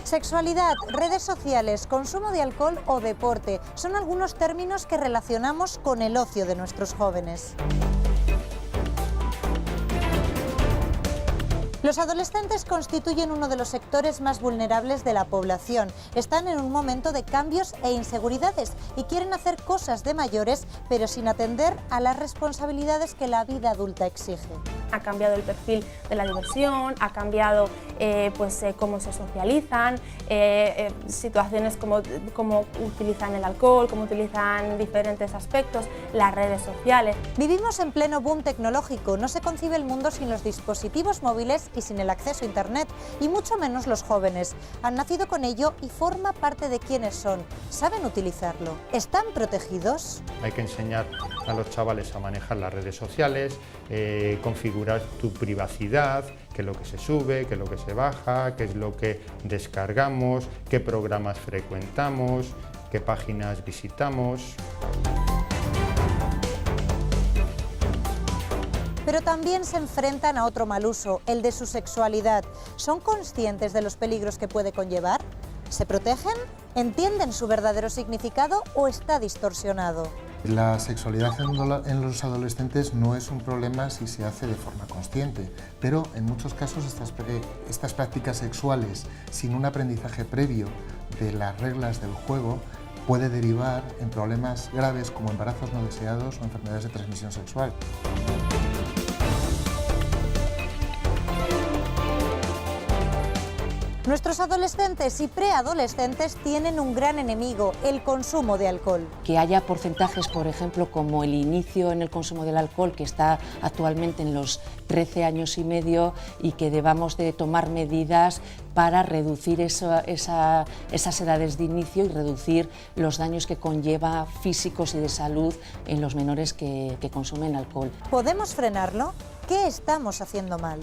Sexualidad, redes sociales, consumo de alcohol o deporte son algunos términos que relacionamos con el ocio de nuestros jóvenes. Los adolescentes constituyen uno de los sectores más vulnerables de la población. Están en un momento de cambios e inseguridades y quieren hacer cosas de mayores, pero sin atender a las responsabilidades que la vida adulta exige. Ha cambiado el perfil de la diversión, ha cambiado cómo se socializan, situaciones como utilizan el alcohol, cómo utilizan diferentes aspectos, las redes sociales. Vivimos en pleno boom tecnológico, no se concibe el mundo sin los dispositivos móviles y sin el acceso a Internet, y mucho menos los jóvenes. Han nacido con ello y forma parte de quienes son. ¿Saben utilizarlo? ¿Están protegidos? Hay que enseñar a los chavales a manejar las redes sociales, configurar tu privacidad, qué es lo que se sube, qué es lo que se baja, qué es lo que descargamos, qué programas frecuentamos, qué páginas visitamos. Pero también se enfrentan a otro mal uso, el de su sexualidad. ¿Son conscientes de los peligros que puede conllevar? ¿Se protegen? ¿Entienden su verdadero significado o está distorsionado? La sexualidad en los adolescentes no es un problema si se hace de forma consciente, pero en muchos casos estas prácticas sexuales sin un aprendizaje previo de las reglas del juego puede derivar en problemas graves como embarazos no deseados o enfermedades de transmisión sexual. Nuestros adolescentes y preadolescentes tienen un gran enemigo, el consumo de alcohol. Que haya porcentajes, por ejemplo, como el inicio en el consumo del alcohol, que está actualmente en los 13 años y medio, y que debamos de tomar medidas para reducir esas edades de inicio y reducir los daños que conlleva físicos y de salud en los menores que consumen alcohol. ¿Podemos frenarlo? ¿Qué estamos haciendo mal?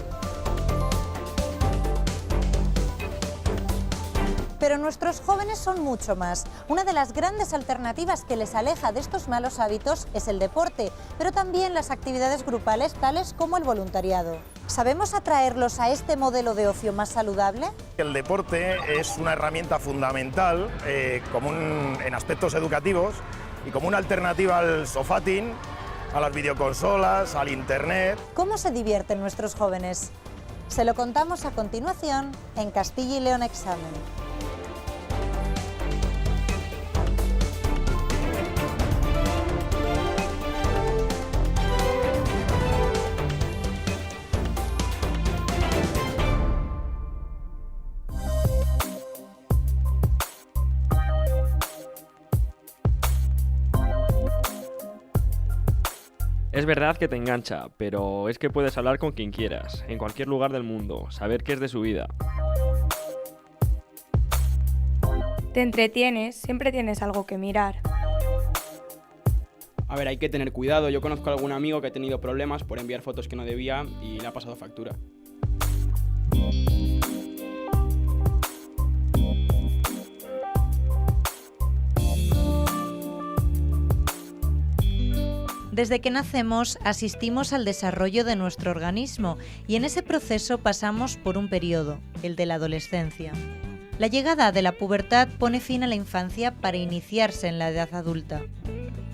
Pero nuestros jóvenes son mucho más. Una de las grandes alternativas que les aleja de estos malos hábitos es el deporte, pero también las actividades grupales tales como el voluntariado. ¿Sabemos atraerlos a este modelo de ocio más saludable? El deporte es una herramienta fundamental en aspectos educativos y como una alternativa al sofatín, a las videoconsolas, al internet. ¿Cómo se divierten nuestros jóvenes? Se lo contamos a continuación en Castilla y León Examen. Es verdad que te engancha, pero es que puedes hablar con quien quieras, en cualquier lugar del mundo, saber qué es de su vida. Te entretienes, siempre tienes algo que mirar. A ver, hay que tener cuidado. Yo conozco a algún amigo que ha tenido problemas por enviar fotos que no debía y le ha pasado factura. Desde que nacemos asistimos al desarrollo de nuestro organismo y en ese proceso pasamos por un periodo, el de la adolescencia. La llegada de la pubertad pone fin a la infancia para iniciarse en la edad adulta.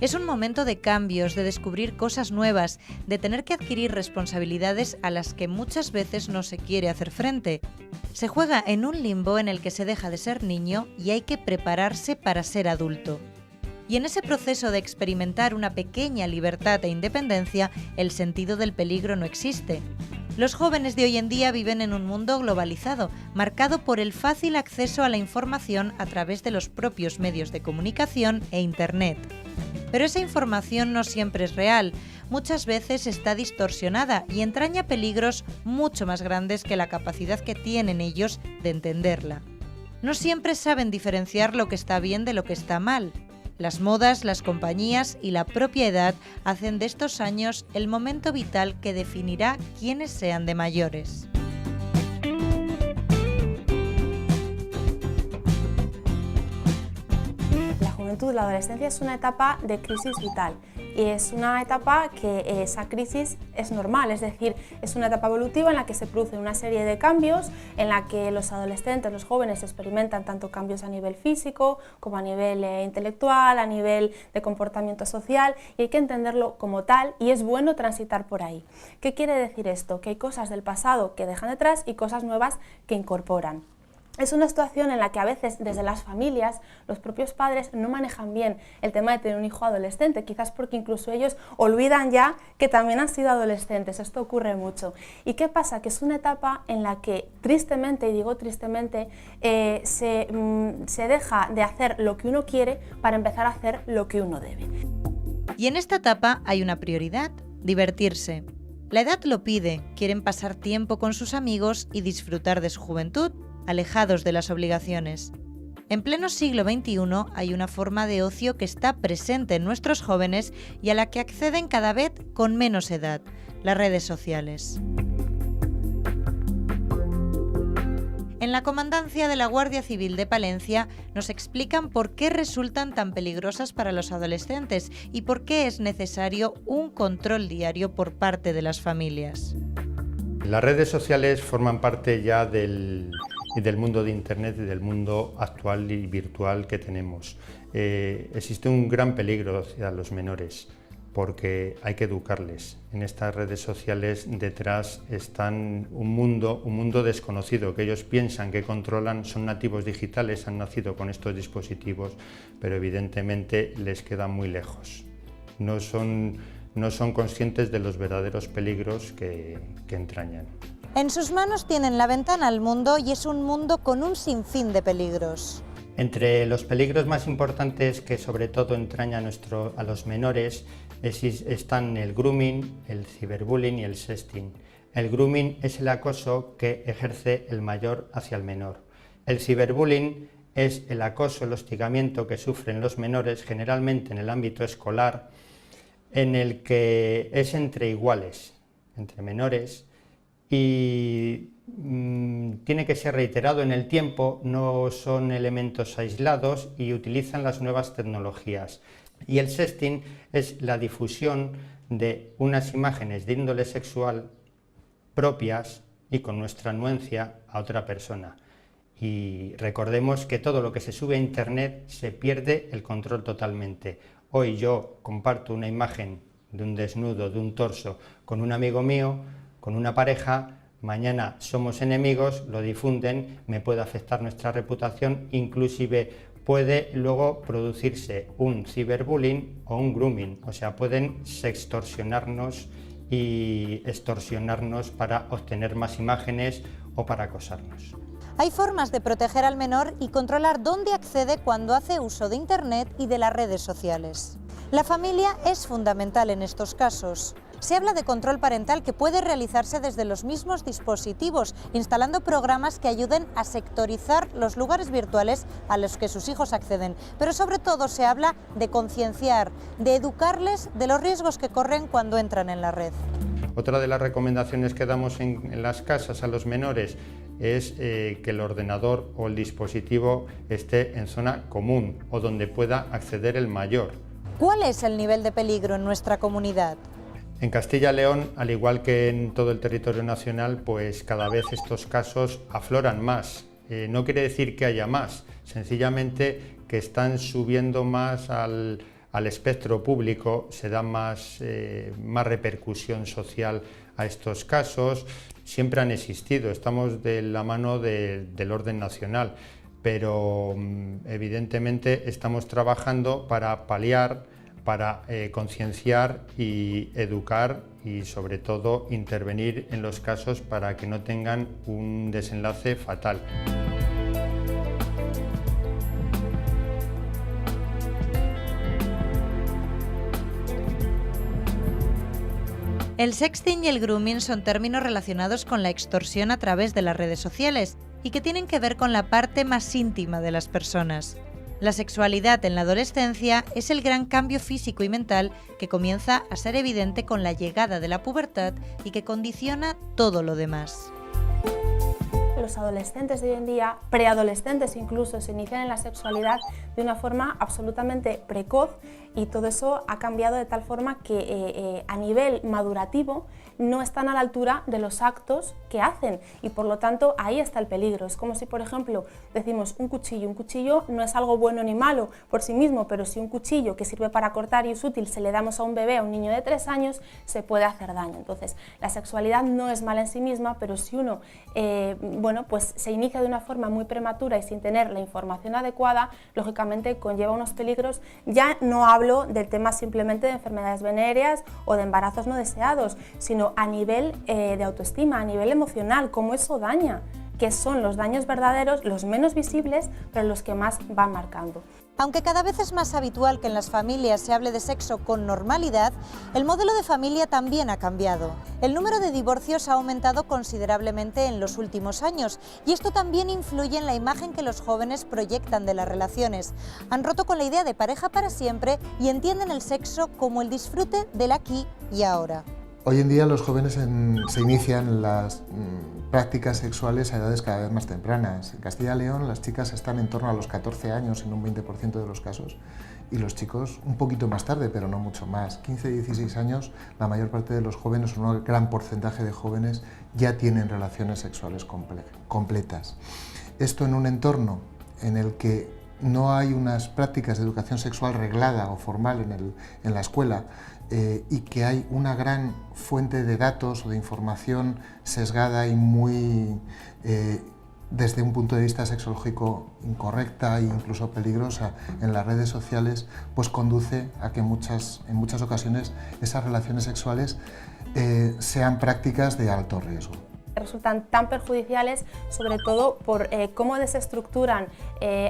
Es un momento de cambios, de descubrir cosas nuevas, de tener que adquirir responsabilidades a las que muchas veces no se quiere hacer frente. Se juega en un limbo en el que se deja de ser niño y hay que prepararse para ser adulto. Y en ese proceso de experimentar una pequeña libertad e independencia, el sentido del peligro no existe. Los jóvenes de hoy en día viven en un mundo globalizado, marcado por el fácil acceso a la información a través de los propios medios de comunicación e Internet. Pero esa información no siempre es real, muchas veces está distorsionada y entraña peligros mucho más grandes que la capacidad que tienen ellos de entenderla. No siempre saben diferenciar lo que está bien de lo que está mal. Las modas, las compañías y la propia edad hacen de estos años el momento vital que definirá quiénes sean de mayores. La juventud, la adolescencia es una etapa de crisis vital y es una etapa que esa crisis es normal, es decir, es una etapa evolutiva en la que se producen una serie de cambios, en la que los adolescentes, los jóvenes experimentan tanto cambios a nivel físico como a nivel intelectual, a nivel de comportamiento social, y hay que entenderlo como tal y es bueno transitar por ahí. ¿Qué quiere decir esto? Que hay cosas del pasado que dejan detrás y cosas nuevas que incorporan. Es una situación en la que a veces desde las familias los propios padres no manejan bien el tema de tener un hijo adolescente, quizás porque incluso ellos olvidan ya que también han sido adolescentes. Esto ocurre mucho. ¿Y qué pasa? Que es una etapa en la que tristemente, y digo tristemente, se deja de hacer lo que uno quiere para empezar a hacer lo que uno debe. Y en esta etapa hay una prioridad: divertirse. La edad lo pide, quieren pasar tiempo con sus amigos y disfrutar de su juventud, alejados de las obligaciones. En pleno siglo XXI hay una forma de ocio que está presente en nuestros jóvenes y a la que acceden cada vez con menos edad: las redes sociales. En la Comandancia de la Guardia Civil de Palencia nos explican por qué resultan tan peligrosas para los adolescentes y por qué es necesario un control diario por parte de las familias. Las redes sociales forman parte ya del mundo de Internet y del mundo actual y virtual que tenemos. Existe un gran peligro hacia los menores porque hay que educarles. En estas redes sociales detrás están un mundo desconocido que ellos piensan que controlan, son nativos digitales, han nacido con estos dispositivos, pero evidentemente les quedan muy lejos. No son conscientes de los verdaderos peligros que entrañan. En sus manos tienen la ventana al mundo y es un mundo con un sinfín de peligros. Entre los peligros más importantes que sobre todo entraña a los menores están el grooming, el ciberbullying y el sexting. El grooming es el acoso que ejerce el mayor hacia el menor. El ciberbullying es el acoso, el hostigamiento que sufren los menores generalmente en el ámbito escolar, en el que es entre iguales, entre menores, y tiene que ser reiterado en el tiempo, no son elementos aislados y utilizan las nuevas tecnologías. Y el sexting es la difusión de unas imágenes de índole sexual propias y con nuestra anuencia a otra persona. Y recordemos que todo lo que se sube a Internet se pierde el control totalmente. Hoy yo comparto una imagen de un desnudo, de un torso, con un amigo mío, con una pareja, mañana somos enemigos, lo difunden, me puede afectar nuestra reputación, inclusive puede luego producirse un ciberbullying o un grooming, o sea, pueden sextorsionarnos y extorsionarnos para obtener más imágenes o para acosarnos. Hay formas de proteger al menor y controlar dónde accede cuando hace uso de Internet y de las redes sociales. La familia es fundamental en estos casos. Se habla de control parental que puede realizarse desde los mismos dispositivos, instalando programas que ayuden a sectorizar los lugares virtuales a los que sus hijos acceden. Pero sobre todo se habla de concienciar, de educarles de los riesgos que corren cuando entran en la red. Otra de las recomendaciones que damos en las casas a los menores es que el ordenador o el dispositivo esté en zona común o donde pueda acceder el mayor. ¿Cuál es el nivel de peligro en nuestra comunidad? En Castilla y León, al igual que en todo el territorio nacional, pues cada vez estos casos afloran más. No quiere decir que haya más, sencillamente que están subiendo más al espectro público, se da más repercusión social a estos casos. Siempre han existido, estamos de la mano del orden nacional, pero evidentemente estamos trabajando para paliar, para concienciar y educar y sobre todo intervenir en los casos para que no tengan un desenlace fatal. El sexting y el grooming son términos relacionados con la extorsión a través de las redes sociales y que tienen que ver con la parte más íntima de las personas. La sexualidad en la adolescencia es el gran cambio físico y mental que comienza a ser evidente con la llegada de la pubertad y que condiciona todo lo demás. Los adolescentes de hoy en día, preadolescentes incluso, se inician en la sexualidad de una forma absolutamente precoz y todo eso ha cambiado de tal forma que a nivel madurativo no están a la altura de los actos que hacen y por lo tanto ahí está el peligro. Es como si, por ejemplo, decimos un cuchillo no es algo bueno ni malo por sí mismo, pero si un cuchillo que sirve para cortar y es útil se le damos a un bebé, a un niño de 3 años, se puede hacer daño. Entonces, la sexualidad no es mala en sí misma, pero si uno pues se inicia de una forma muy prematura y sin tener la información adecuada, lógicamente conlleva unos peligros. Ya no hablo del tema simplemente de enfermedades venéreas o de embarazos no deseados, sino a nivel de autoestima, a nivel emocional, cómo eso daña, que son los daños verdaderos, los menos visibles, pero los que más van marcando. Aunque cada vez es más habitual que en las familias se hable de sexo con normalidad, el modelo de familia también ha cambiado. El número de divorcios ha aumentado considerablemente en los últimos años y esto también influye en la imagen que los jóvenes proyectan de las relaciones. Han roto con la idea de pareja para siempre y entienden el sexo como el disfrute del aquí y ahora. Hoy en día los jóvenes se inician las prácticas sexuales a edades cada vez más tempranas. En Castilla y León las chicas están en torno a los 14 años en un 20% de los casos y los chicos un poquito más tarde, pero no mucho más. 15, 16 años, la mayor parte de los jóvenes, un gran porcentaje de jóvenes, ya tienen relaciones sexuales completas. Esto en un entorno en el que no hay unas prácticas de educación sexual reglada o formal en la escuela, y que hay una gran fuente de datos o de información sesgada y muy, desde un punto de vista sexológico, incorrecta e incluso peligrosa en las redes sociales, pues conduce a que en muchas ocasiones esas relaciones sexuales sean prácticas de alto riesgo. Resultan tan perjudiciales, sobre todo por cómo desestructuran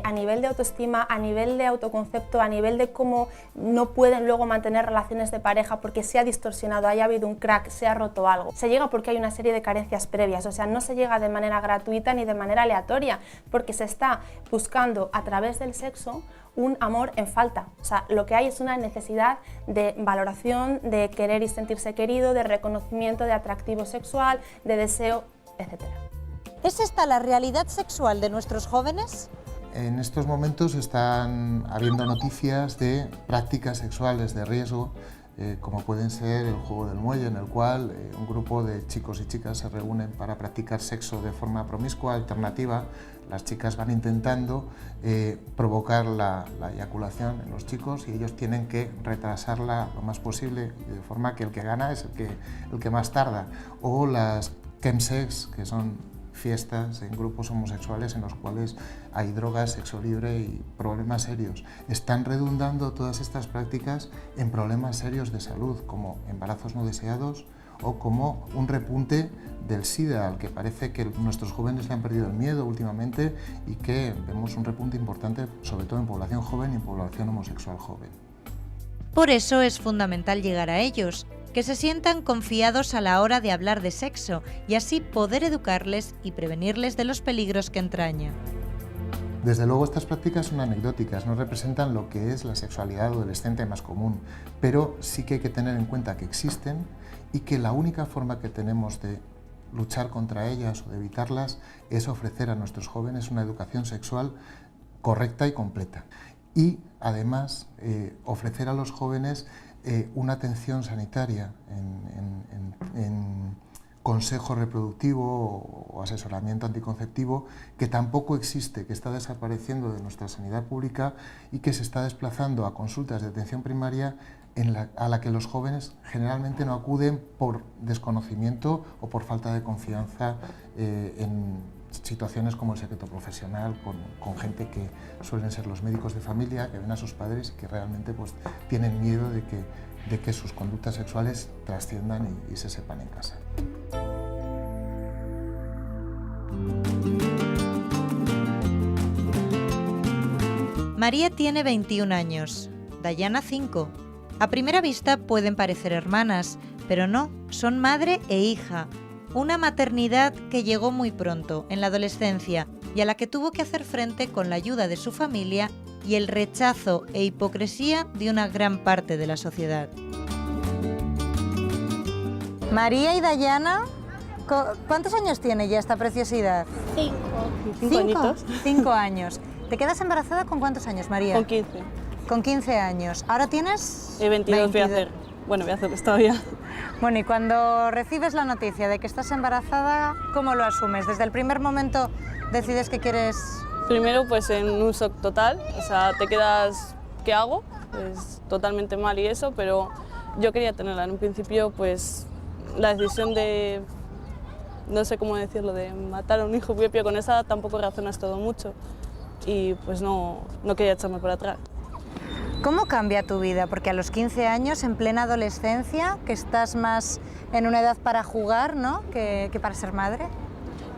a nivel de autoestima, a nivel de autoconcepto, a nivel de cómo no pueden luego mantener relaciones de pareja porque se ha distorsionado, haya habido un crack, se ha roto algo. Se llega porque hay una serie de carencias previas, o sea, no se llega de manera gratuita ni de manera aleatoria, porque se está buscando a través del sexo un amor en falta. O sea, lo que hay es una necesidad de valoración, de querer y sentirse querido, de reconocimiento, de atractivo sexual, de deseo, etc. ¿Es esta la realidad sexual de nuestros jóvenes? En estos momentos están habiendo noticias de prácticas sexuales de riesgo, como pueden ser el juego del muelle, en el cual un grupo de chicos y chicas se reúnen para practicar sexo de forma promiscua, alternativa. Las chicas van intentando provocar la eyaculación en los chicos y ellos tienen que retrasarla lo más posible, de forma que el que gana es el que más tarda. O las chemsex, que son fiestas en grupos homosexuales en los cuales hay drogas, sexo libre y problemas serios. Están redundando todas estas prácticas en problemas serios de salud, como embarazos no deseados o como un repunte del SIDA, al que parece que nuestros jóvenes le han perdido el miedo últimamente y que vemos un repunte importante, sobre todo en población joven y en población homosexual joven. Por eso es fundamental llegar a ellos, que se sientan confiados a la hora de hablar de sexo y así poder educarles y prevenirles de los peligros que entraña. Desde luego estas prácticas son anecdóticas, no representan lo que es la sexualidad adolescente más común, pero sí que hay que tener en cuenta que existen y que la única forma que tenemos de luchar contra ellas o de evitarlas es ofrecer a nuestros jóvenes una educación sexual correcta y completa. Y además ofrecer a los jóvenes una atención sanitaria en consejo reproductivo o asesoramiento anticonceptivo, que tampoco existe, que está desapareciendo de nuestra sanidad pública y que se está desplazando a consultas de atención primaria a la que los jóvenes generalmente no acuden por desconocimiento o por falta de confianza en situaciones como el secreto profesional, con gente que suelen ser los médicos de familia, que ven a sus padres y que realmente pues, tienen miedo de que sus conductas sexuales trasciendan y se sepan en casa. María tiene 21 años, Dayana 5. A primera vista pueden parecer hermanas, pero no, son madre e hija. Una maternidad que llegó muy pronto, en la adolescencia, y a la que tuvo que hacer frente con la ayuda de su familia y el rechazo e hipocresía de una gran parte de la sociedad. María y Dayana, ¿cuántos años tiene ya esta preciosidad? 5 añitos. 5 años. ¿Te quedas embarazada con cuántos años, María? Con 15. Con 15 años. ¿Ahora tienes? 22 voy a hacer. Bueno, voy a hacer todavía. Bueno, y cuando recibes la noticia de que estás embarazada, ¿cómo lo asumes? ¿Desde el primer momento decides que quieres...? Primero, pues en un shock total, o sea, te quedas, ¿qué hago? Pues totalmente mal y eso, pero yo quería tenerla. En un principio, pues la decisión de, no sé cómo decirlo, de matar a un hijo propio con esa tampoco razonas todo mucho y pues no quería echarme por atrás. ¿Cómo cambia tu vida? Porque a los 15 años, en plena adolescencia, que estás más en una edad para jugar, ¿no?, que para ser madre.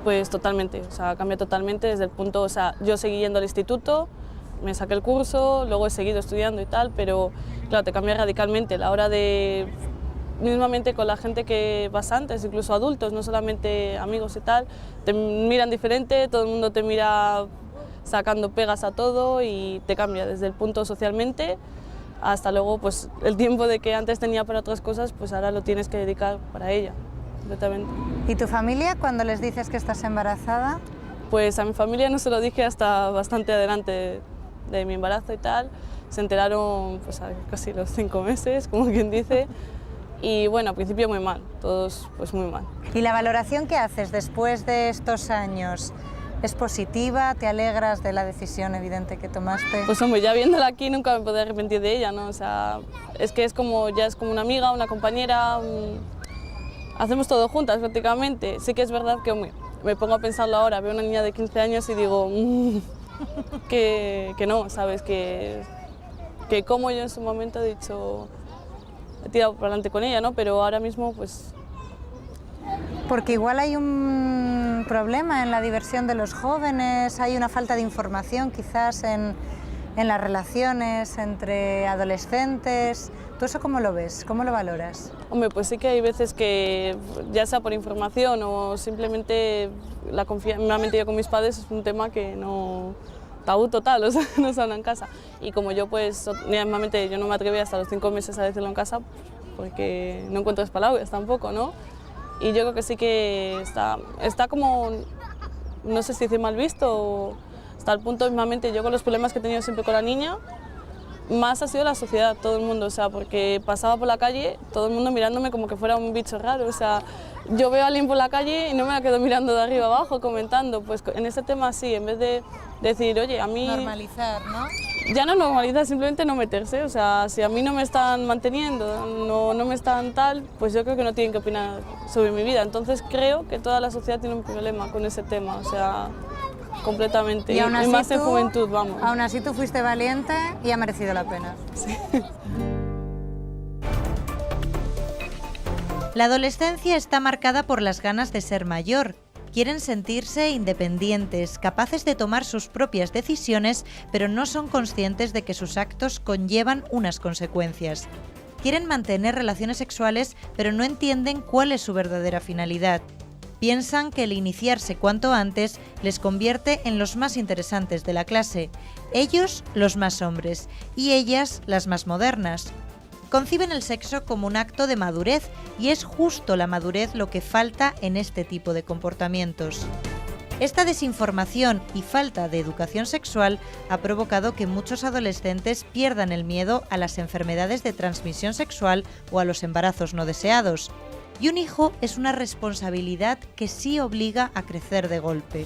Pues totalmente, o sea, cambia totalmente desde el punto, o sea, yo seguí yendo al instituto, me saqué el curso, luego he seguido estudiando y tal, pero claro, te cambia radicalmente la hora de, mismamente con la gente que vas antes, incluso adultos, no solamente amigos y tal, te miran diferente, todo el mundo te mira sacando pegas a todo y te cambia desde el punto socialmente hasta luego pues el tiempo de que antes tenía para otras cosas, pues ahora lo tienes que dedicar para ella, completamente. ¿Y tu familia cuando les dices que estás embarazada? Pues a mi familia no se lo dije hasta bastante adelante de mi embarazo y tal, se enteraron pues a casi los 5 meses, como quien dice, y bueno, al principio muy mal, todos pues muy mal. ¿Y la valoración que haces después de estos años? ¿Es positiva? ¿Te alegras de la decisión evidente que tomaste? Pues hombre, ya viéndola aquí nunca me podré arrepentir de ella, ¿no? O sea, es que es como, ya es como una amiga, una compañera, hacemos todo juntas prácticamente. Sí que es verdad que hombre, me pongo a pensarlo ahora, veo una niña de 15 años y digo que no, ¿sabes? Que como yo en su momento he dicho, he tirado para adelante con ella, ¿no? Pero ahora mismo pues... Porque igual hay un problema en la diversión de los jóvenes, hay una falta de información quizás en las relaciones entre adolescentes. ¿Tú eso cómo lo ves? ¿Cómo lo valoras? Hombre, pues sí que hay veces que, ya sea por información o simplemente la confianza, me ha metido con mis padres, es un tema que no... tabú total, o sea, no se habla en casa. Y como yo pues, normalmente yo no me atreví hasta los 5 meses a decirlo en casa porque no encuentro palabras tampoco, ¿no? Y yo creo que sí que está como, no sé si decir mal visto, o hasta el punto mismamente yo con los problemas que he tenido siempre con la niña, más ha sido la sociedad, todo el mundo, o sea, porque pasaba por la calle, todo el mundo mirándome como que fuera un bicho raro, o sea, yo veo a alguien por la calle y no me la quedo mirando de arriba abajo, comentando, pues en ese tema sí, en vez de decir, oye, a mí... Normalizar, ¿no? Ya no normalizar, simplemente no meterse, o sea, si a mí no me están manteniendo, no me están tal, pues yo creo que no tienen que opinar sobre mi vida, entonces creo que toda la sociedad tiene un problema con ese tema, o sea, completamente, y aún así más en tú, juventud, vamos. Aún así tú fuiste valiente y ha merecido la pena. Sí. La adolescencia está marcada por las ganas de ser mayor. Quieren sentirse independientes, capaces de tomar sus propias decisiones, pero no son conscientes de que sus actos conllevan unas consecuencias. Quieren mantener relaciones sexuales, pero no entienden cuál es su verdadera finalidad. Piensan que el iniciarse cuanto antes les convierte en los más interesantes de la clase, ellos los más hombres y ellas las más modernas. Conciben el sexo como un acto de madurez y es justo la madurez lo que falta en este tipo de comportamientos. Esta desinformación y falta de educación sexual ha provocado que muchos adolescentes pierdan el miedo a las enfermedades de transmisión sexual o a los embarazos no deseados. Y un hijo es una responsabilidad que sí obliga a crecer de golpe.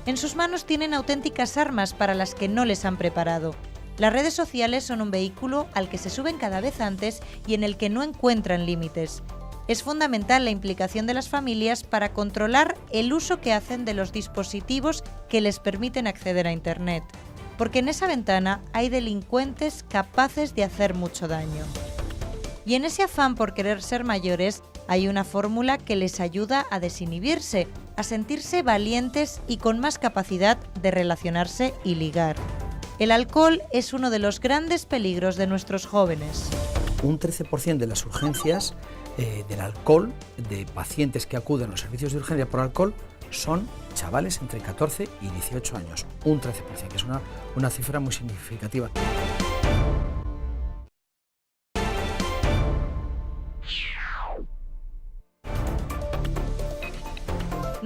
En sus manos tienen auténticas armas para las que no les han preparado. Las redes sociales son un vehículo al que se suben cada vez antes y en el que no encuentran límites. Es fundamental la implicación de las familias para controlar el uso que hacen de los dispositivos que les permiten acceder a Internet, porque en esa ventana hay delincuentes capaces de hacer mucho daño. Y en ese afán por querer ser mayores, hay una fórmula que les ayuda a desinhibirse, a sentirse valientes y con más capacidad de relacionarse y ligar. El alcohol es uno de los grandes peligros de nuestros jóvenes. Un 13% de las urgencias del alcohol, de pacientes que acuden a los servicios de urgencia por alcohol, son chavales entre 14 y 18 años. Un 13%, que es una cifra muy significativa.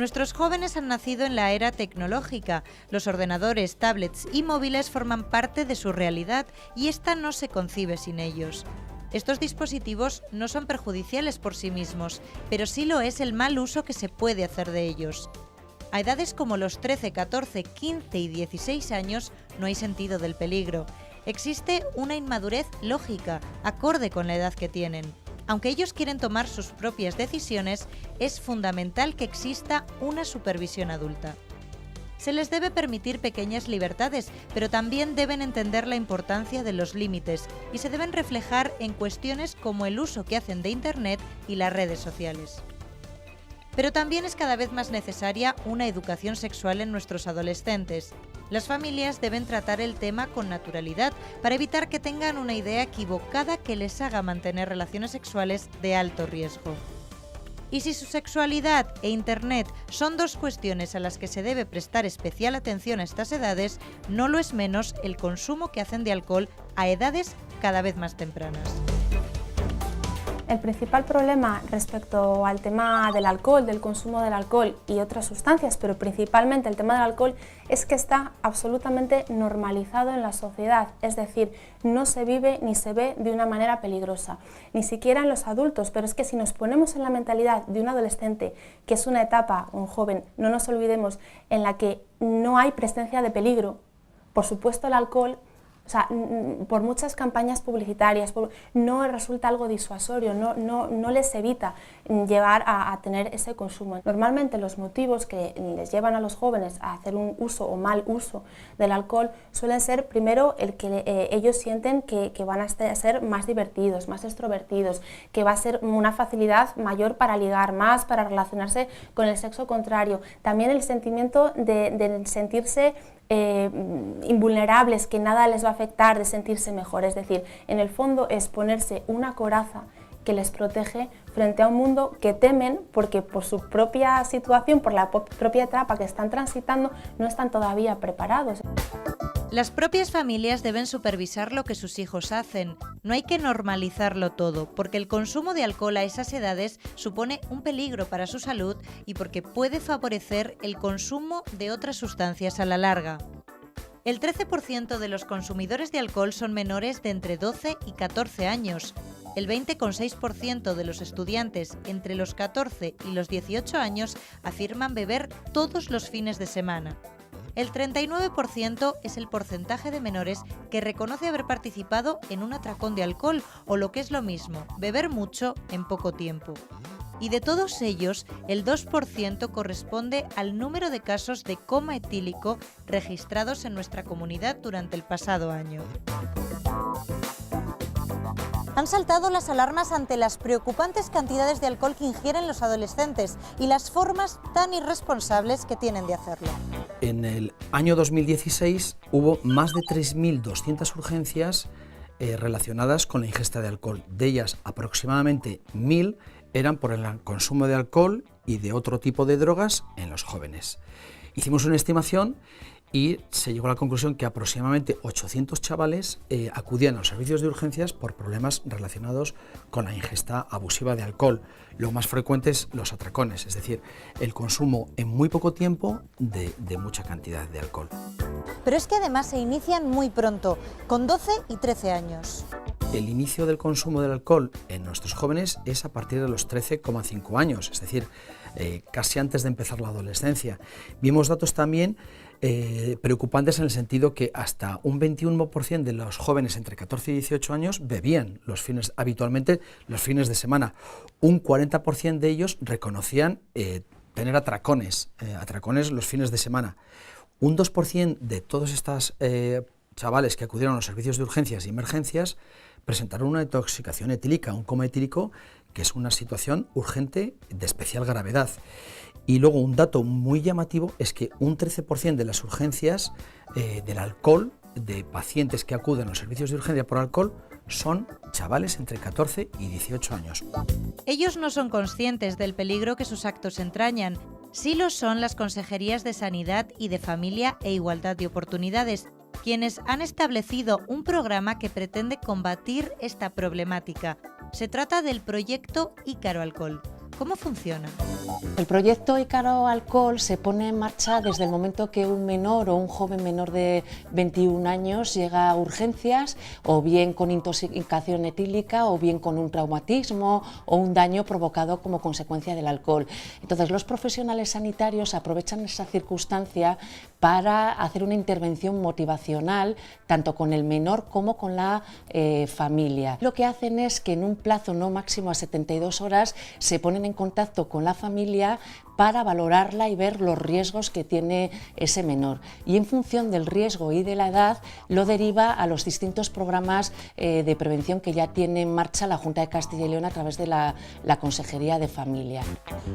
Nuestros jóvenes han nacido en la era tecnológica. Los ordenadores, tablets y móviles forman parte de su realidad y esta no se concibe sin ellos. Estos dispositivos no son perjudiciales por sí mismos, pero sí lo es el mal uso que se puede hacer de ellos. A edades como los 13, 14, 15 y 16 años no hay sentido del peligro. Existe una inmadurez lógica, acorde con la edad que tienen. Aunque ellos quieren tomar sus propias decisiones, es fundamental que exista una supervisión adulta. Se les debe permitir pequeñas libertades, pero también deben entender la importancia de los límites y se deben reflejar en cuestiones como el uso que hacen de Internet y las redes sociales. Pero también es cada vez más necesaria una educación sexual en nuestros adolescentes. Las familias deben tratar el tema con naturalidad para evitar que tengan una idea equivocada que les haga mantener relaciones sexuales de alto riesgo. Y si su sexualidad e Internet son dos cuestiones a las que se debe prestar especial atención a estas edades, no lo es menos el consumo que hacen de alcohol a edades cada vez más tempranas. El principal problema respecto al tema del alcohol, del consumo del alcohol y otras sustancias, pero principalmente el tema del alcohol, es que está absolutamente normalizado en la sociedad, es decir, no se vive ni se ve de una manera peligrosa, ni siquiera en los adultos, pero es que si nos ponemos en la mentalidad de un adolescente, que es una etapa, un joven, no nos olvidemos, en la que no hay presencia de peligro, por supuesto el alcohol, o sea, por muchas campañas publicitarias, no resulta algo disuasorio, no les evita llevar a tener ese consumo. Normalmente los motivos que les llevan a los jóvenes a hacer un uso o mal uso del alcohol suelen ser, primero, el que ellos sienten que van a ser más divertidos, más extrovertidos, que va a ser una facilidad mayor para ligar más, para relacionarse con el sexo contrario. También el sentimiento de sentirse invulnerables, que nada les va a afectar, de sentirse mejor. Es decir, en el fondo es ponerse una coraza que les protege frente a un mundo que temen porque por su propia situación, por la propia etapa que están transitando, no están todavía preparados. Las propias familias deben supervisar lo que sus hijos hacen. No hay que normalizarlo todo, porque el consumo de alcohol a esas edades supone un peligro para su salud y porque puede favorecer el consumo de otras sustancias a la larga. El 13% de los consumidores de alcohol son menores de entre 12 y 14 años. El 20,6% de los estudiantes entre los 14 y los 18 años afirman beber todos los fines de semana. El 39% es el porcentaje de menores que reconoce haber participado en un atracón de alcohol o, lo que es lo mismo, beber mucho en poco tiempo. Y de todos ellos, el 2% corresponde al número de casos de coma etílico registrados en nuestra comunidad durante el pasado año. Han saltado las alarmas ante las preocupantes cantidades de alcohol que ingieren los adolescentes y las formas tan irresponsables que tienen de hacerlo. En el año 2016 hubo más de 3.200 urgencias relacionadas con la ingesta de alcohol. De ellas, aproximadamente 1.000 eran por el consumo de alcohol y de otro tipo de drogas en los jóvenes. Hicimos una estimación y se llegó a la conclusión que aproximadamente 800 chavales acudían a los servicios de urgencias por problemas relacionados con la ingesta abusiva de alcohol. Lo más frecuente es los atracones, es decir, el consumo en muy poco tiempo de mucha cantidad de alcohol. Pero es que además se inician muy pronto, con 12 y 13 años. El inicio del consumo del alcohol en nuestros jóvenes es a partir de los 13,5 años, es decir, casi antes de empezar la adolescencia. Vimos datos también preocupantes en el sentido que hasta un 21% de los jóvenes entre 14 y 18 años bebían habitualmente los fines de semana. Un 40% de ellos reconocían tener atracones los fines de semana. Un 2% de todos estos chavales que acudieron a los servicios de urgencias y emergencias presentaron una intoxicación etílica, un coma etílico, que es una situación urgente de especial gravedad. Y luego un dato muy llamativo es que un 13% de las urgencias del alcohol, de pacientes que acuden a los servicios de urgencia por alcohol, son chavales entre 14 y 18 años. Ellos no son conscientes del peligro que sus actos entrañan. Sí lo son las consejerías de Sanidad y de Familia e Igualdad de Oportunidades, quienes han establecido un programa que pretende combatir esta problemática. Se trata del proyecto Ícaro Alcohol. ¿Cómo funciona? El proyecto Ícaro Alcohol se pone en marcha desde el momento que un menor o un joven menor de 21 años llega a urgencias, o bien con intoxicación etílica, o bien con un traumatismo o un daño provocado como consecuencia del alcohol. Entonces, los profesionales sanitarios aprovechan esa circunstancia para hacer una intervención motivacional tanto con el menor como con la familia. Lo que hacen es que en un plazo no máximo a 72 horas se ponen en contacto con la familia para valorarla y ver los riesgos que tiene ese menor. Y en función del riesgo y de la edad, lo deriva a los distintos programas de prevención que ya tiene en marcha la Junta de Castilla y León a través de la Consejería de Familia.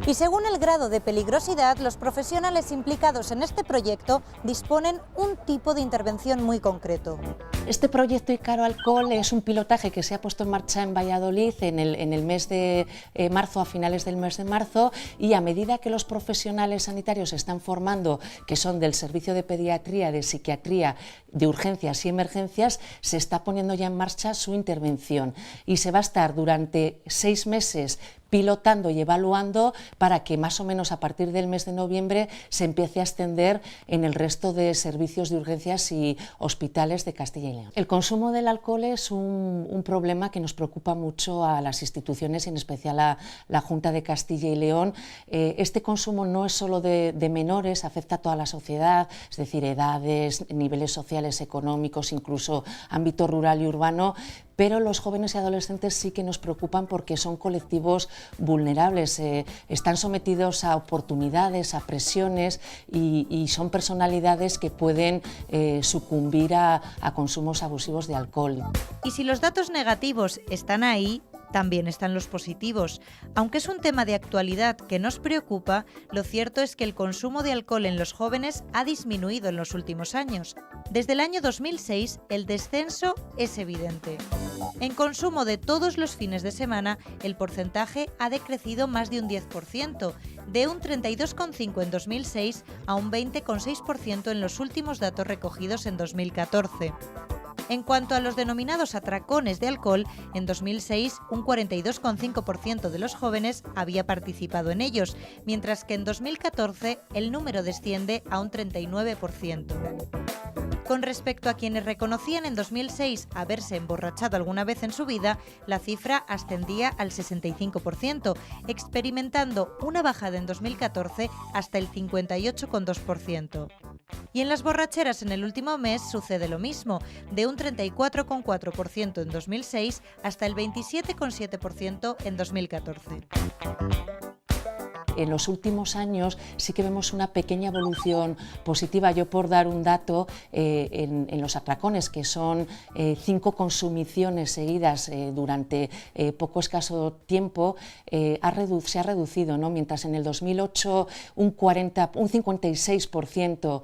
Y según el grado de peligrosidad, los profesionales implicados en este proyecto disponen un tipo de intervención muy concreto. Este proyecto Ícaro Alcohol es un pilotaje que se ha puesto en marcha en Valladolid en el mes de marzo, a finales del mes de marzo, y a medida que los profesionales sanitarios se están formando, que son del servicio de pediatría, de psiquiatría, de urgencias y emergencias, se está poniendo ya en marcha su intervención y se va a estar durante 6 meses pilotando y evaluando para que más o menos a partir del mes de noviembre se empiece a extender en el resto de servicios de urgencias y hospitales de Castilla y León. El consumo del alcohol es un problema que nos preocupa mucho a las instituciones y en especial a la Junta de Castilla y León. Este consumo no es solo de menores, afecta a toda la sociedad, es decir, edades, niveles sociales, económicos, incluso ámbito rural y urbano, pero los jóvenes y adolescentes sí que nos preocupan porque son colectivos vulnerables, están sometidos a oportunidades, a presiones y son personalidades que pueden sucumbir a consumos abusivos de alcohol. Y si los datos negativos están ahí, también están los positivos. Aunque es un tema de actualidad que nos preocupa, lo cierto es que el consumo de alcohol en los jóvenes ha disminuido en los últimos años. Desde el año 2006, el descenso es evidente. En consumo de todos los fines de semana, el porcentaje ha decrecido más de un 10%, de un 32,5% en 2006 a un 20,6% en los últimos datos recogidos en 2014. En cuanto a los denominados atracones de alcohol, en 2006 un 42,5% de los jóvenes había participado en ellos, mientras que en 2014 el número desciende a un 39%. Con respecto a quienes reconocían en 2006 haberse emborrachado alguna vez en su vida, la cifra ascendía al 65%, experimentando una bajada en 2014 hasta el 58,2%. Y en las borracheras en el último mes sucede lo mismo, de un 34,4% en 2006 hasta el 27,7% en 2014. En los últimos años sí que vemos una pequeña evolución positiva. Yo, por dar un dato, en los atracones, que son 5 consumiciones seguidas durante poco escaso tiempo, se ha reducido, ¿no? Mientras en el 2008 un 56%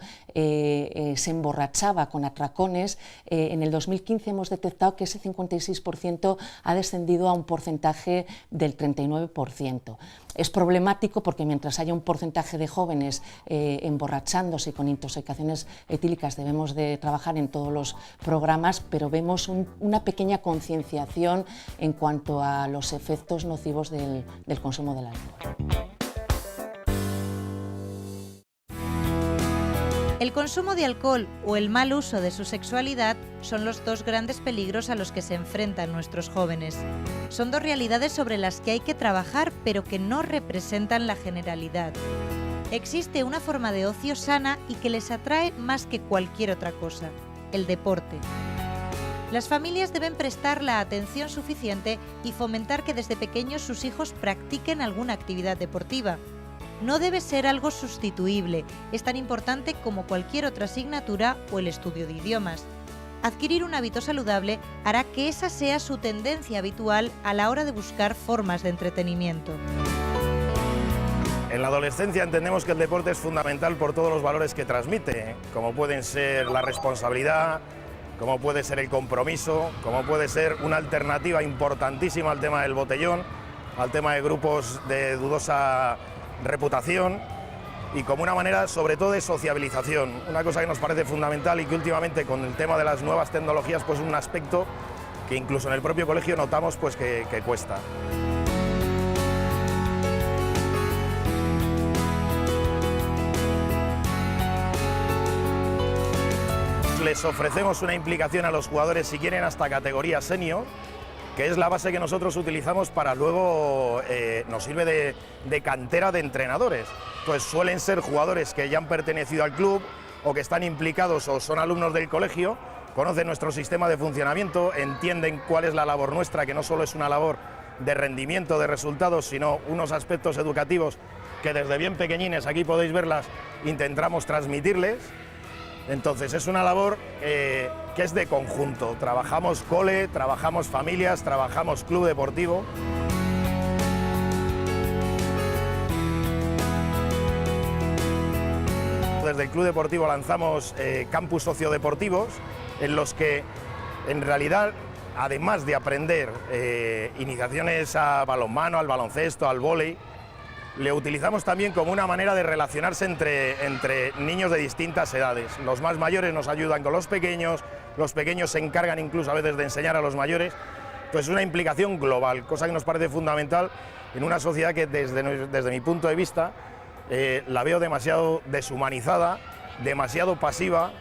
se emborrachaba con atracones, en el 2015 hemos detectado que ese 56% ha descendido a un porcentaje del 39%. Es problemático porque mientras haya un porcentaje de jóvenes emborrachándose con intoxicaciones etílicas, debemos de trabajar en todos los programas, pero vemos una pequeña concienciación en cuanto a los efectos nocivos del consumo del alcohol. El consumo de alcohol o el mal uso de su sexualidad son los dos grandes peligros a los que se enfrentan nuestros jóvenes. Son dos realidades sobre las que hay que trabajar, pero que no representan la generalidad. Existe una forma de ocio sana y que les atrae más que cualquier otra cosa: el deporte. Las familias deben prestar la atención suficiente y fomentar que desde pequeños sus hijos practiquen alguna actividad deportiva. No debe ser algo sustituible, es tan importante como cualquier otra asignatura o el estudio de idiomas. Adquirir un hábito saludable hará que esa sea su tendencia habitual a la hora de buscar formas de entretenimiento. En la adolescencia entendemos que el deporte es fundamental por todos los valores que transmite, como pueden ser la responsabilidad, como puede ser el compromiso, como puede ser una alternativa importantísima al tema del botellón, al tema de grupos de dudosa reputación y como una manera sobre todo de sociabilización, una cosa que nos parece fundamental y que últimamente con el tema de las nuevas tecnologías pues es un aspecto que incluso en el propio colegio notamos pues que cuesta. les ofrecemos una implicación a los jugadores, si quieren, hasta categoría senior, que es la base que nosotros utilizamos para luego, nos sirve de cantera de entrenadores. Entonces suelen ser jugadores que ya han pertenecido al club o que están implicados o son alumnos del colegio, conocen nuestro sistema de funcionamiento, entienden cuál es la labor nuestra, que no solo es una labor de rendimiento, de resultados, sino unos aspectos educativos que desde bien pequeñines, aquí podéis verlas, intentamos transmitirles. Entonces es una labor que es de conjunto, trabajamos cole, trabajamos familias, trabajamos club deportivo. Desde el club deportivo lanzamos campus sociodeportivos en los que en realidad, además de aprender iniciaciones a balonmano, al baloncesto, al vóley, le utilizamos también como una manera de relacionarse entre niños de distintas edades. Los más mayores nos ayudan con los pequeños se encargan incluso a veces de enseñar a los mayores. Entonces es una implicación global, cosa que nos parece fundamental en una sociedad que desde mi punto de vista la veo demasiado deshumanizada, demasiado pasiva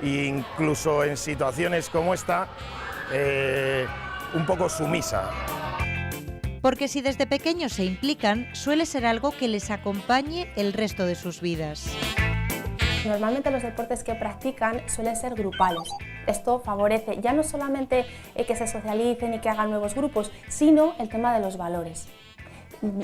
e incluso en situaciones como esta un poco sumisa. Porque si desde pequeños se implican, suele ser algo que les acompañe el resto de sus vidas. Normalmente los deportes que practican suelen ser grupales. Esto favorece ya no solamente que se socialicen y que hagan nuevos grupos, sino el tema de los valores.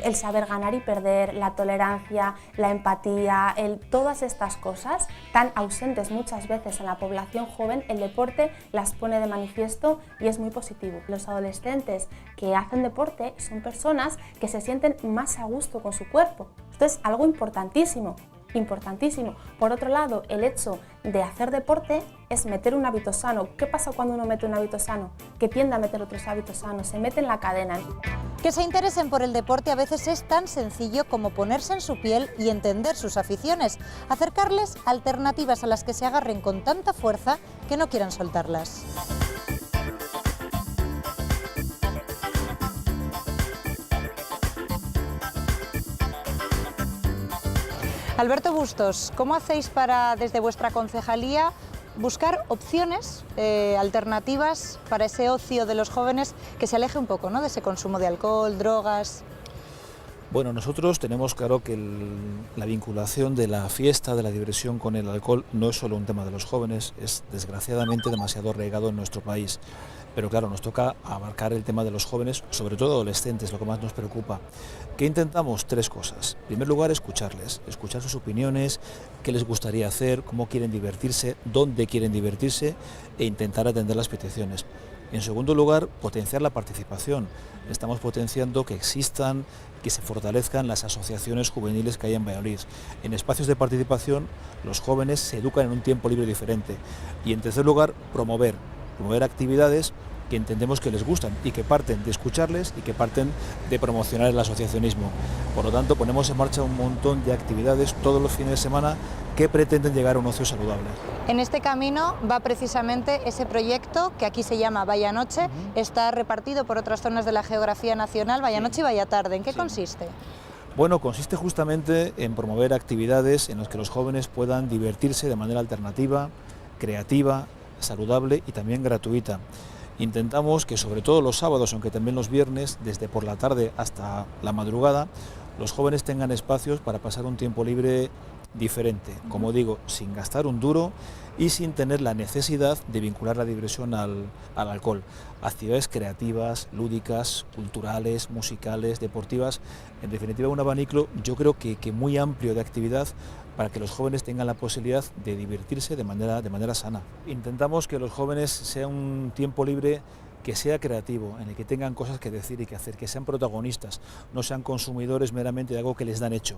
El saber ganar y perder, la tolerancia, la empatía, todas estas cosas tan ausentes muchas veces en la población joven, el deporte las pone de manifiesto y es muy positivo. Los adolescentes que hacen deporte son personas que se sienten más a gusto con su cuerpo. Esto es algo importantísimo. Por otro lado, el hecho de hacer deporte es meter un hábito sano. ¿Qué pasa cuando uno mete un hábito sano? Que tiende a meter otros hábitos sanos, se mete en la cadena. Que se interesen por el deporte a veces es tan sencillo como ponerse en su piel y entender sus aficiones, acercarles alternativas a las que se agarren con tanta fuerza que no quieran soltarlas. Alberto Bustos, ¿cómo hacéis para, desde vuestra concejalía, buscar opciones alternativas para ese ocio de los jóvenes que se aleje un poco, ¿no?, de ese consumo de alcohol, drogas? Bueno, nosotros tenemos claro que la vinculación de la fiesta, de la diversión con el alcohol no es solo un tema de los jóvenes, es desgraciadamente demasiado arraigado en nuestro país. Pero claro, nos toca abarcar el tema de los jóvenes, sobre todo adolescentes, lo que más nos preocupa. ¿Qué intentamos? Tres cosas. En primer lugar, escucharles, escuchar sus opiniones, qué les gustaría hacer, cómo quieren divertirse, dónde quieren divertirse e intentar atender las peticiones. En segundo lugar, potenciar la participación. Estamos potenciando que existan, que se fortalezcan las asociaciones juveniles que hay en Valladolid. En espacios de participación, los jóvenes se educan en un tiempo libre diferente. Y en tercer lugar, promover actividades que entendemos que les gustan y que parten de escucharles y que parten de promocionar el asociacionismo. Por lo tanto, ponemos en marcha un montón de actividades todos los fines de semana que pretenden llegar a un ocio saludable. En este camino va precisamente ese proyecto que aquí se llama Vaya Noche, está repartido por otras zonas de la geografía nacional, Vaya Noche y Vaya Tarde. ¿En qué consiste? Bueno, consiste justamente en promover actividades en las que los jóvenes puedan divertirse de manera alternativa, creativa, saludable y también gratuita. Intentamos que sobre todo los sábados, aunque también los viernes, desde por la tarde hasta la madrugada, los jóvenes tengan espacios para pasar un tiempo libre diferente, como digo, sin gastar un duro y sin tener la necesidad de vincular la diversión al alcohol. Actividades creativas, lúdicas, culturales, musicales, deportivas, en definitiva un abanico yo creo que muy amplio de actividad para que los jóvenes tengan la posibilidad de divertirse de manera sana. Intentamos que los jóvenes sea un tiempo libre que sea creativo, en el que tengan cosas que decir y que hacer, que sean protagonistas, no sean consumidores meramente de algo que les dan hecho.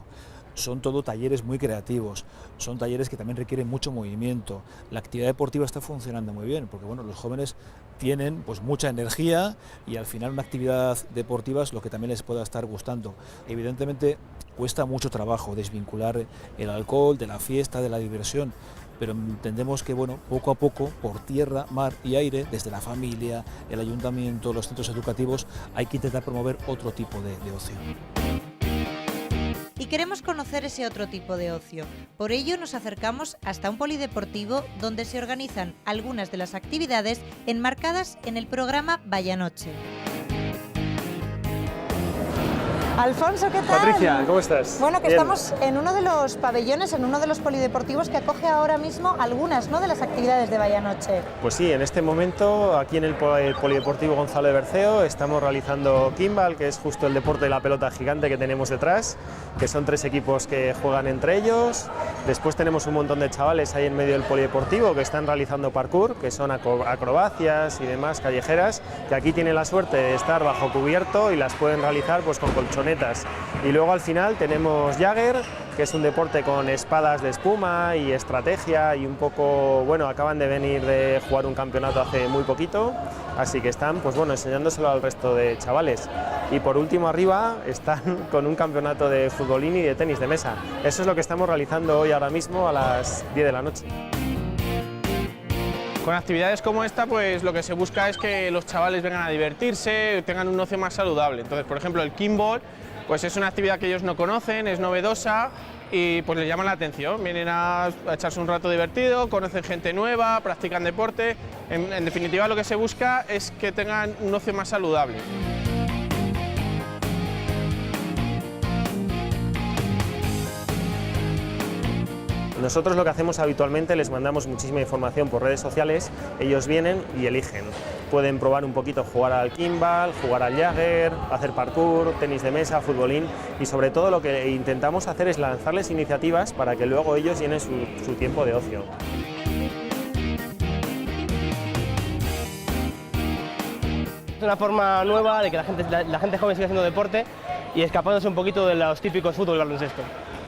Son todo talleres muy creativos, son talleres que también requieren mucho movimiento. La actividad deportiva está funcionando muy bien, porque bueno, los jóvenes tienen pues mucha energía y al final una actividad deportiva es lo que también les pueda estar gustando. Evidentemente cuesta mucho trabajo desvincular el alcohol de la fiesta, de la diversión, pero entendemos que bueno, poco a poco, por tierra, mar y aire, desde la familia, el ayuntamiento, los centros educativos, hay que intentar promover otro tipo de ocio. ¿Y queremos conocer ese otro tipo de ocio. Por ello nos acercamos hasta un polideportivo donde se organizan algunas de las actividades enmarcadas en el programa Vallanoche. Alfonso, ¿qué tal? Patricia, ¿cómo estás? Bueno, que Bien. estamos en uno de los pabellones, en uno de los polideportivos que acoge ahora mismo algunas, ¿no?, de las actividades de Vallanoche. Pues sí, en este momento aquí en el Polideportivo Gonzalo de Berceo estamos realizando Kimball, que es justo el deporte de la pelota gigante que tenemos detrás, que son 3 equipos que juegan entre ellos. Después tenemos un montón de chavales ahí en medio del polideportivo que están realizando parkour, que son acrobacias y demás callejeras, que aquí tienen la suerte de estar bajo cubierto y las pueden realizar pues con colchonetas. Y luego al final tenemos Jagger, que es un deporte con espadas de espuma y estrategia y un poco, bueno, acaban de venir de jugar un campeonato hace muy poquito, así que están, pues bueno, enseñándoselo al resto de chavales. Y por último arriba están con un campeonato de futbolín y de tenis de mesa. Eso es lo que estamos realizando hoy ahora mismo a las 10 de la noche. Con actividades como esta, pues lo que se busca es que los chavales vengan a divertirse, tengan un ocio más saludable. Entonces, por ejemplo, el Kimball, pues es una actividad que ellos no conocen, es novedosa y pues les llama la atención. Vienen a echarse un rato divertido, conocen gente nueva, practican deporte. En definitiva, lo que se busca es que tengan un ocio más saludable. Nosotros lo que hacemos habitualmente, les mandamos muchísima información por redes sociales, ellos vienen y eligen. Pueden probar un poquito jugar al Kimball, jugar al Jagger, hacer parkour, tenis de mesa, futbolín y sobre todo lo que intentamos hacer es lanzarles iniciativas para que luego ellos llenen su tiempo de ocio. Es una forma nueva de que la gente joven siga haciendo deporte y escapándose un poquito de los típicos fútbol y baloncesto.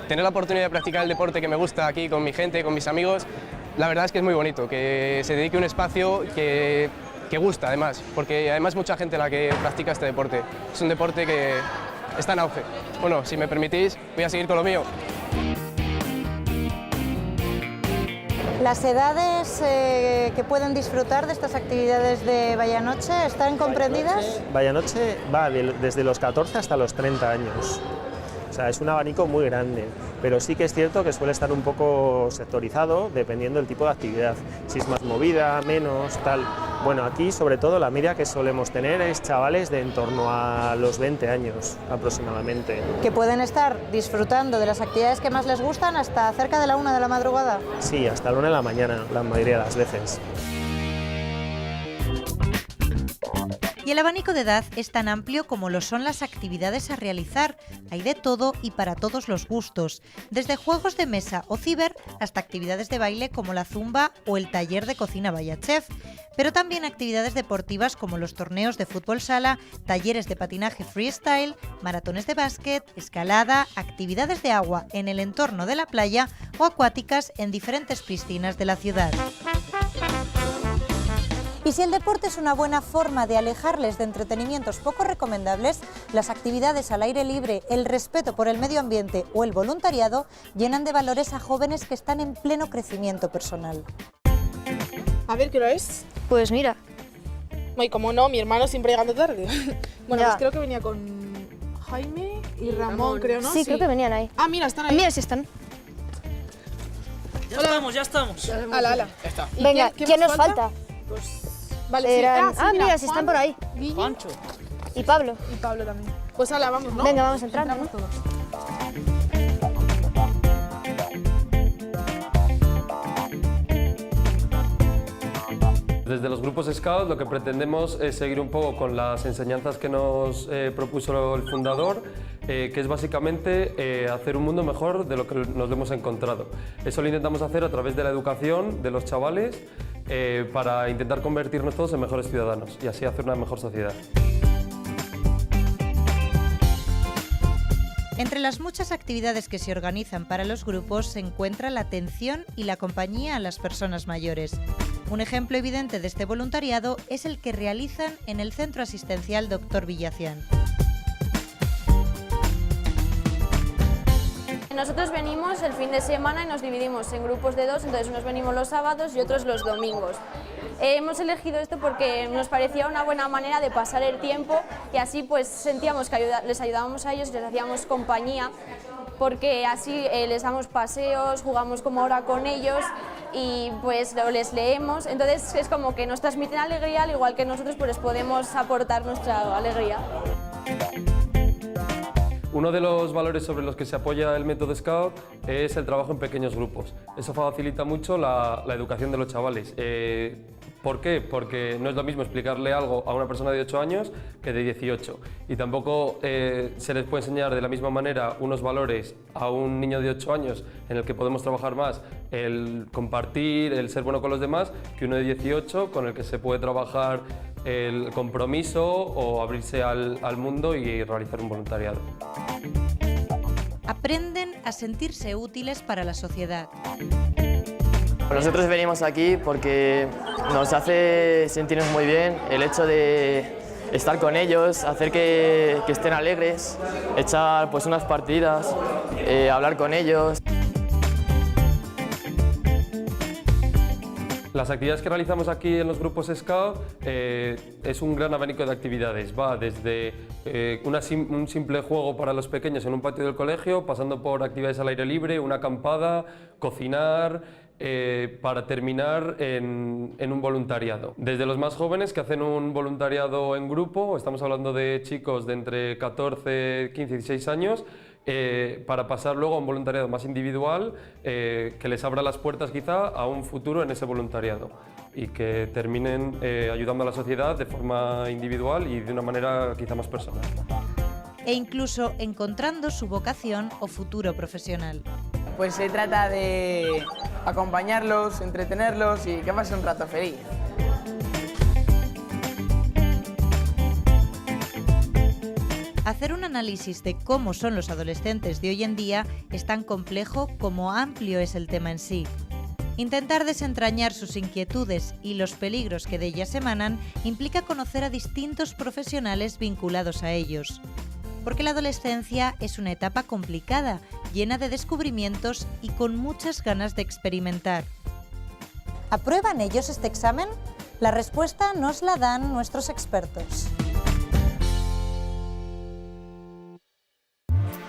Tener la oportunidad de practicar el deporte que me gusta aquí con mi gente, con mis amigos, la verdad es que es muy bonito, que se dedique un espacio que gusta además, porque además mucha gente la que practica este deporte. Es un deporte que está en auge. Bueno, si me permitís, voy a seguir con lo mío. ¿Las edades que pueden disfrutar de estas actividades de Vallanoche están comprendidas? Vallanoche va desde los 14 hasta los 30 años. O sea, es un abanico muy grande, pero sí que es cierto que suele estar un poco sectorizado dependiendo del tipo de actividad, si es más movida, menos, tal. Bueno, aquí sobre todo la media que solemos tener es chavales de en torno a los 20 años aproximadamente. Que pueden estar disfrutando de las actividades que más les gustan hasta cerca de la 1 de la madrugada. Sí, hasta la 1 de la mañana, la mayoría de las veces. Y el abanico de edad es tan amplio como lo son las actividades a realizar. Hay de todo y para todos los gustos, desde juegos de mesa o ciber hasta actividades de baile como la zumba o el taller de cocina Vaya Chef, pero también actividades deportivas como los torneos de fútbol sala, talleres de patinaje freestyle, maratones de básquet, escalada, actividades de agua en el entorno de la playa o acuáticas en diferentes piscinas de la ciudad. Y si el deporte es una buena forma de alejarles de entretenimientos poco recomendables, las actividades al aire libre, el respeto por el medio ambiente o el voluntariado llenan de valores a jóvenes que están en pleno crecimiento personal. A ver, ¿qué hora es? Pues mira. No, y como no, mi hermano siempre llegando tarde. Bueno, Ya. pues creo que venía con Jaime y Ramón, creo, ¿no? Sí, creo que venían ahí. Ah, mira, están ahí. Mira si están. Ya estamos. Ala, ala. Ya está. ¿Y Venga, quién ¿quién nos falta? Pues... Vale, Eran- sí. Ah, mira, si Juan, están por ahí. Guille Pancho. Y Pablo. y Pablo también. Pues ala, vamos, ¿no? Venga, vamos entrando, Entramos todos. Desde los grupos Scout lo que pretendemos es seguir un poco con las enseñanzas que nos propuso el fundador, que es básicamente hacer un mundo mejor de lo que nos lo hemos encontrado. Eso lo intentamos hacer a través de la educación de los chavales para intentar convertirnos todos en mejores ciudadanos y así hacer una mejor sociedad. Entre las muchas actividades que se organizan para los grupos se encuentra la atención y la compañía a las personas mayores. Un ejemplo evidente de este voluntariado es el que realizan en el Centro Asistencial Dr. Villacián. Nosotros venimos el fin de semana y nos dividimos en grupos de 2, entonces unos venimos los sábados y otros los domingos. Hemos elegido esto porque nos parecía una buena manera de pasar el tiempo y así pues sentíamos que les ayudábamos a ellos y les hacíamos compañía porque así les damos paseos, jugamos como ahora con ellos y pues les leemos, entonces es como que nos transmiten alegría, al igual que nosotros pues les podemos aportar nuestra alegría. Uno de los valores sobre los que se apoya el método Scout es el trabajo en pequeños grupos. Eso facilita mucho la educación de los chavales. ¿Por qué? Porque no es lo mismo explicarle algo a una persona de 8 años que de 18. Y tampoco se les puede enseñar de la misma manera unos valores a un niño de 8 años en el que podemos trabajar más el compartir, el ser bueno con los demás, que uno de 18 con el que se puede trabajar el compromiso o abrirse al mundo y realizar un voluntariado. Aprenden a sentirse útiles para la sociedad. Nosotros venimos aquí porque nos hace sentirnos muy bien el hecho de estar con ellos, hacer que estén alegres, echar pues unas partidas, hablar con ellos. Las actividades que realizamos aquí en los grupos Scout es un gran abanico de actividades. Va desde un simple juego para los pequeños en un patio del colegio, pasando por actividades al aire libre, una acampada, cocinar, para terminar en un voluntariado. Desde los más jóvenes que hacen un voluntariado en grupo, estamos hablando de chicos de entre 14, 15 y 16 años, para pasar luego a un voluntariado más individual que les abra las puertas quizá a un futuro en ese voluntariado y que terminen ayudando a la sociedad de forma individual y de una manera quizá más personal. E incluso encontrando su vocación o futuro profesional. Pues se trata de acompañarlos, entretenerlos y que pasen un rato feliz. Hacer un análisis de cómo son los adolescentes de hoy en día es tan complejo como amplio es el tema en sí. Intentar desentrañar sus inquietudes y los peligros que de ellas emanan implica conocer a distintos profesionales vinculados a ellos. Porque la adolescencia es una etapa complicada, llena de descubrimientos y con muchas ganas de experimentar. ¿Aprueban ellos este examen? La respuesta nos la dan nuestros expertos.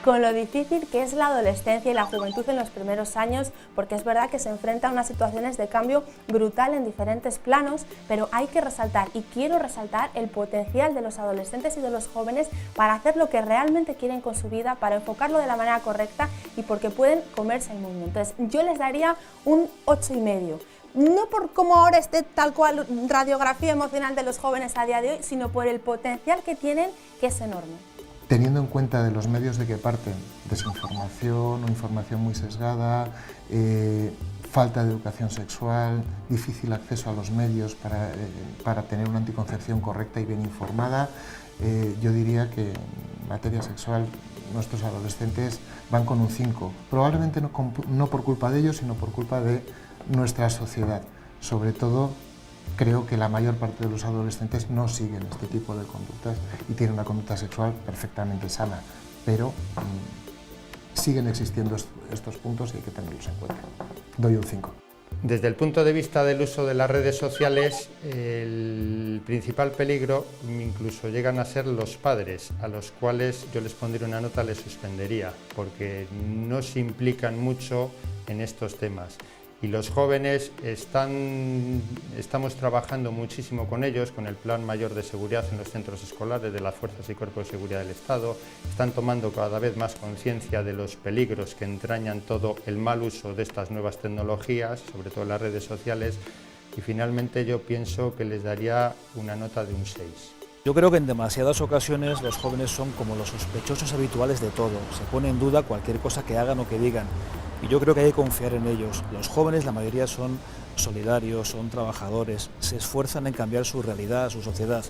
Con lo difícil que es la adolescencia y la juventud en los primeros años, porque es verdad que se enfrenta a unas situaciones de cambio brutal en diferentes planos, pero hay que resaltar, y quiero resaltar, el potencial de los adolescentes y de los jóvenes para hacer lo que realmente quieren con su vida, para enfocarlo de la manera correcta y porque pueden comerse el mundo. Entonces yo les daría un 8,5. No por cómo ahora esté tal cual radiografía emocional de los jóvenes a día de hoy, sino por el potencial que tienen, que es enorme. Teniendo en cuenta de los medios de que parten, desinformación o información muy sesgada, falta de educación sexual, difícil acceso a los medios para tener una anticoncepción correcta y bien informada, yo diría que en materia sexual nuestros adolescentes van con un 5, probablemente no por culpa de ellos, sino por culpa de nuestra sociedad. Sobre todo, creo que la mayor parte de los adolescentes no siguen este tipo de conductas y tienen una conducta sexual perfectamente sana, pero siguen existiendo estos puntos y hay que tenerlos en cuenta. Doy un 5. Desde el punto de vista del uso de las redes sociales, el principal peligro incluso llegan a ser los padres, a los cuales yo les pondría una nota, les suspendería, porque no se implican mucho en estos temas. Y los jóvenes estamos trabajando muchísimo con ellos, con el Plan Mayor de Seguridad en los centros escolares de las Fuerzas y Cuerpos de Seguridad del Estado. Están tomando cada vez más conciencia de los peligros que entrañan todo el mal uso de estas nuevas tecnologías, sobre todo en las redes sociales. Y finalmente yo pienso que les daría una nota de un 6. Yo creo que en demasiadas ocasiones los jóvenes son como los sospechosos habituales de todo. Se pone en duda cualquier cosa que hagan o que digan. Y yo creo que hay que confiar en ellos. Los jóvenes, la mayoría son solidarios, son trabajadores, se esfuerzan en cambiar su realidad, su sociedad.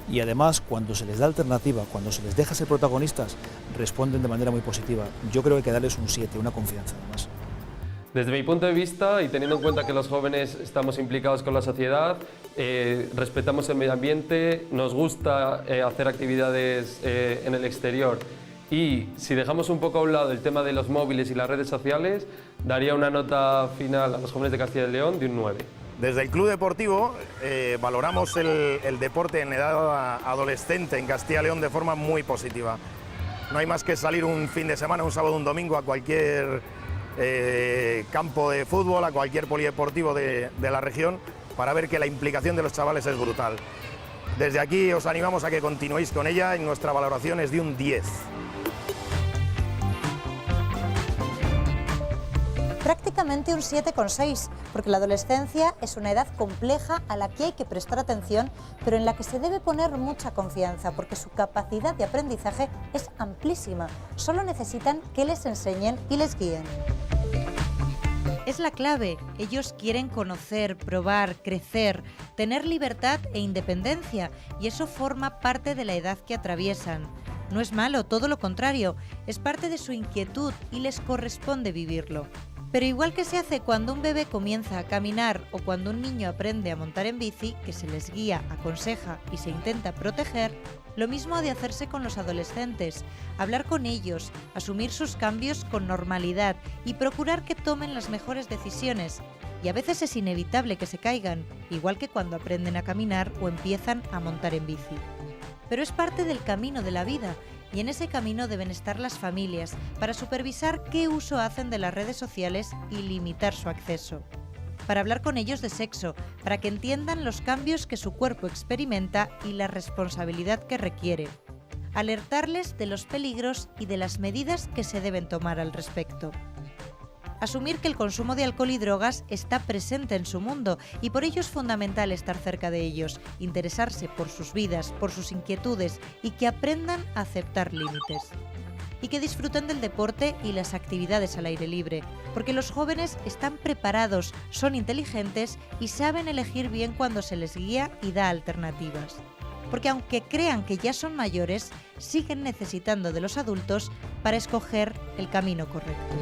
Y además, cuando se les da alternativa, cuando se les deja ser protagonistas, responden de manera muy positiva. Yo creo que hay que darles un 7, una confianza además. Desde mi punto de vista, y teniendo en cuenta que los jóvenes estamos implicados con la sociedad, respetamos el medio ambiente, nos gusta hacer actividades en el exterior, y si dejamos un poco a un lado el tema de los móviles y las redes sociales, daría una nota final a los jóvenes de Castilla y León de un 9. Desde el Club Deportivo valoramos el deporte en edad adolescente en Castilla y León de forma muy positiva. No hay más que salir un fin de semana, un sábado, un domingo a cualquier campo de fútbol, a cualquier polideportivo de la región, para ver que la implicación de los chavales es brutal. Desde aquí os animamos a que continuéis con ella y nuestra valoración es de un 10. Prácticamente un 7,6, porque la adolescencia es una edad compleja a la que hay que prestar atención, pero en la que se debe poner mucha confianza, porque su capacidad de aprendizaje es amplísima. Solo necesitan que les enseñen y les guíen. Es la clave. Ellos quieren conocer, probar, crecer, tener libertad e independencia, y eso forma parte de la edad que atraviesan. No es malo, todo lo contrario, es parte de su inquietud y les corresponde vivirlo. Pero igual que se hace cuando un bebé comienza a caminar o cuando un niño aprende a montar en bici, que se les guía, aconseja y se intenta proteger, lo mismo ha de hacerse con los adolescentes, hablar con ellos, asumir sus cambios con normalidad y procurar que tomen las mejores decisiones. Y a veces es inevitable que se caigan, igual que cuando aprenden a caminar o empiezan a montar en bici. Pero es parte del camino de la vida, y en ese camino deben estar las familias para supervisar qué uso hacen de las redes sociales y limitar su acceso. Para hablar con ellos de sexo, para que entiendan los cambios que su cuerpo experimenta y la responsabilidad que requiere. Alertarles de los peligros y de las medidas que se deben tomar al respecto. Asumir que el consumo de alcohol y drogas está presente en su mundo y por ello es fundamental estar cerca de ellos, interesarse por sus vidas, por sus inquietudes y que aprendan a aceptar límites. Y que disfruten del deporte y las actividades al aire libre, porque los jóvenes están preparados, son inteligentes y saben elegir bien cuando se les guía y da alternativas. Porque aunque crean que ya son mayores, siguen necesitando de los adultos para escoger el camino correcto.